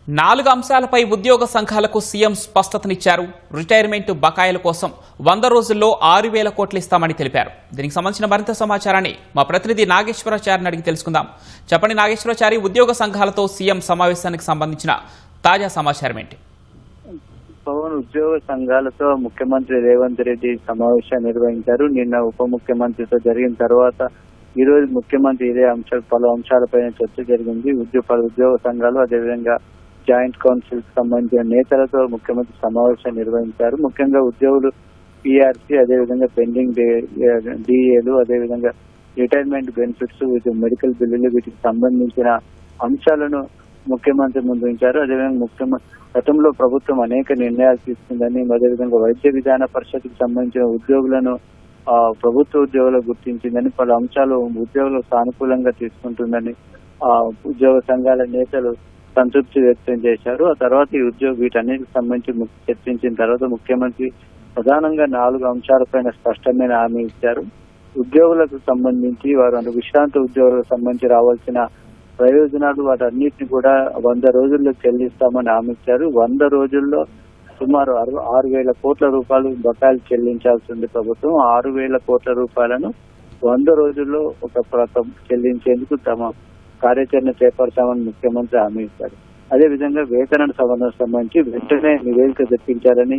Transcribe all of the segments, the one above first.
4 అంశాలపై ఉద్యోగ సంఘాలకు సీఎం స్పష్టతనిచ్చారు. రిటైర్మెంట్ బకాయిల కోసం 100 రోజుల్లో 6,000 కోట్లు ఇస్తామని తెలిపారు. దీనికి సంబంధించిన మరింత సమాచారాన్ని మా ప్రతినిధి నాగేశ్వరాచారిని అడిగి తెలుసుకుందాం. చెప్పండి నాగేశ్వరాచారి, ఉద్యోగ సంఘాలతో సీఎం సమావేశానికి సంబంధించిన తాజా సమాచారం ఏంటి? పవన్, ఉద్యోగ సంఘాలతో ముఖ్యమంత్రి రేవంత్ రెడ్డి సమావేశాన్ని నిర్వహించారు. నిన్న ఉప ముఖ్యమంత్రితో జరిగిన తర్వాత ఈ రోజు ముఖ్యమంత్రి ఇదే పలు అంశాలపైన చర్చ జరిగింది. ఉద్యోగ సంఘాలు అదేవిధంగా జాయింట్ కౌన్సిల్ కి సంబంధించిన నేతలతో ముఖ్యమంత్రి సమావేశం నిర్వహించారు. ముఖ్యంగా ఉద్యోగులు పీఆర్సీ, అదేవిధంగా పెండింగ్ డిఏలు, అదేవిధంగా రిటైర్మెంట్ బెనిఫిట్స్, మెడికల్ బిల్లులు, వీటికి సంబంధించిన అంశాలను ముఖ్యమంత్రి ముందు ఉంచారు. అదేవిధంగా గతంలో ప్రభుత్వం అనేక నిర్ణయాలు తీసుకుందని, అదేవిధంగా వైద్య విధాన పరిషత్కి సంబంధించిన ఉద్యోగులను ప్రభుత్వ ఉద్యోగులు గుర్తించిందని, పలు అంశాలు ఉద్యోగులకు సానుకూలంగా తీసుకుంటుందని ఉద్యోగ సంఘాల నేతలు సంతృప్తి వ్యక్తం చేశారు. ఆ తర్వాత ఈ వీటన్నిటికి సంబంధించి చర్చించిన తర్వాత ముఖ్యమంత్రి ప్రధానంగా 4 అంశాలపైన స్పష్టమైన హామీ ఇచ్చారు. ఉద్యోగులకు సంబంధించి వారు విశ్రాంత ఉద్యోగులకు సంబంధించి రావాల్సిన ప్రయోజనాలు వాటన్నిటిని కూడా 100 రోజుల్లో చెల్లిస్తామని హామీ ఇచ్చారు. 100 రోజుల్లో సుమారు 6,000 కోట్ల రూపాయలు బకాయిలు చెల్లించాల్సి ఉంది ప్రభుత్వం. 6,000 కోట్ల రూపాయలను 100 రోజుల్లో చెల్లించేందుకు తమ కార్యాచరణ చేపడతామని ముఖ్యమంత్రి హామీ ఇచ్చారు. అదేవిధంగా వేతన సవరణ సంబంధించి వెంటనే నివేదిక తెప్పించాలని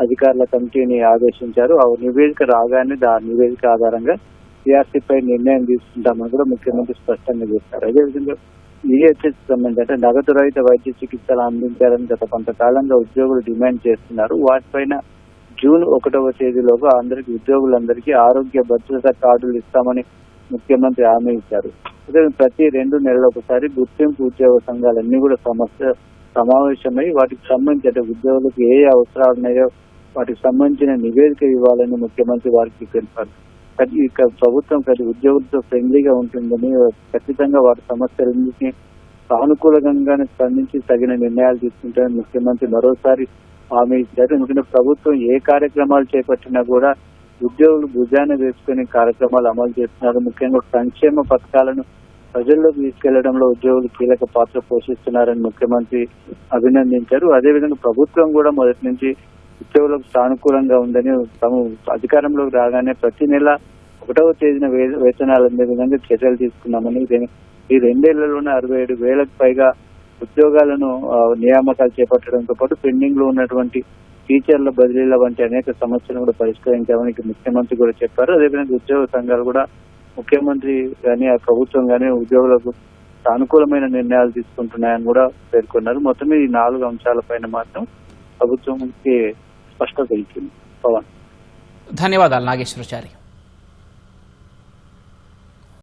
అధికారుల కమిటీని ఆదేశించారు. ఆ నివేదిక రాగానే ఆ నివేదిక ఆధారంగా పీఆర్సీపై నిర్ణయం తీసుకుంటామని కూడా ముఖ్యమంత్రి స్పష్టంగా చెప్పారు. అదేవిధంగా ఈహెచ్ఎస్ సంబంధించి అంటే నగదు రహిత వైద్య చికిత్సలు అందించాలని గత కొంతకాలంగా ఉద్యోగులు డిమాండ్ చేస్తున్నారు. వాటిపైన జూన్ 1వ తేదీలోగా ఉద్యోగులందరికీ ఆరోగ్య భద్రత కార్డులు ఇస్తామని ముఖ్యమంత్రి హామీ ఇచ్చారు. అదే ప్రతి 2 నెలల ఒకసారి గుర్తింపు ఉద్యోగ సంఘాలన్నీ కూడా సమావేశమై వాటికి సంబంధించి ఉద్యోగులకు ఏ అవసరాలు ఉన్నాయో వాటికి సంబంధించిన నివేదిక ఇవ్వాలని ముఖ్యమంత్రి వారికి తెలిపారు. ప్రభుత్వం ఉద్యోగులతో ఫ్రెండ్లీగా ఉంటుందని, ఖచ్చితంగా వారి సమస్యలన్నింటినీ సానుకూలంగా స్పందించి తగిన నిర్ణయాలు తీసుకుంటారని ముఖ్యమంత్రి మరోసారి హామీ ఇచ్చారు. ఎందుకంటే ప్రభుత్వం ఏ కార్యక్రమాలు చేపట్టినా కూడా ఉద్యోగులు భుజాన వేసుకుని కార్యక్రమాలు అమలు చేస్తున్నారు. ముఖ్యంగా సంక్షేమ పథకాలను ప్రజల్లోకి తీసుకెళ్లడంలో ఉద్యోగులు కీలక పాత్ర పోషిస్తున్నారని ముఖ్యమంత్రి అభినందించారు. అదేవిధంగా ప్రభుత్వం కూడా మొదటి నుంచి ఉద్యోగులకు సానుకూలంగా ఉందని, తాము అధికారంలోకి రాగానే ప్రతి నెల 1వ తేదీన వేతనాలు అందే విధంగా చర్యలు తీసుకున్నామని, ఈ 2 ఏళ్లలోనే 67,000కు పైగా ఉద్యోగాలను నియామకాలు చేపట్టడంతో పాటు పెండింగ్ లో ఉన్నటువంటి టీచర్ల బదిలీల వంటి అనేక సమస్యలను కూడా పరిష్కరించామని ముఖ్యమంత్రి కూడా చెప్పారు. అదేవిధంగా ఉద్యోగ సంఘాలు కూడా ముఖ్యమంత్రి గాని ప్రభుత్వం గాని ఉద్యోగులకు సానుకూలమైన నిర్ణయాలు తీసుకుంటున్నాయని కూడా పేర్కొన్నారు. మొత్తం ఈ 4 అంశాలపైన మాత్రం ప్రభుత్వంకి స్పష్టత ఇచ్చింది. పవన్, ధన్యవాదాలు నాగేశ్వరాచారి.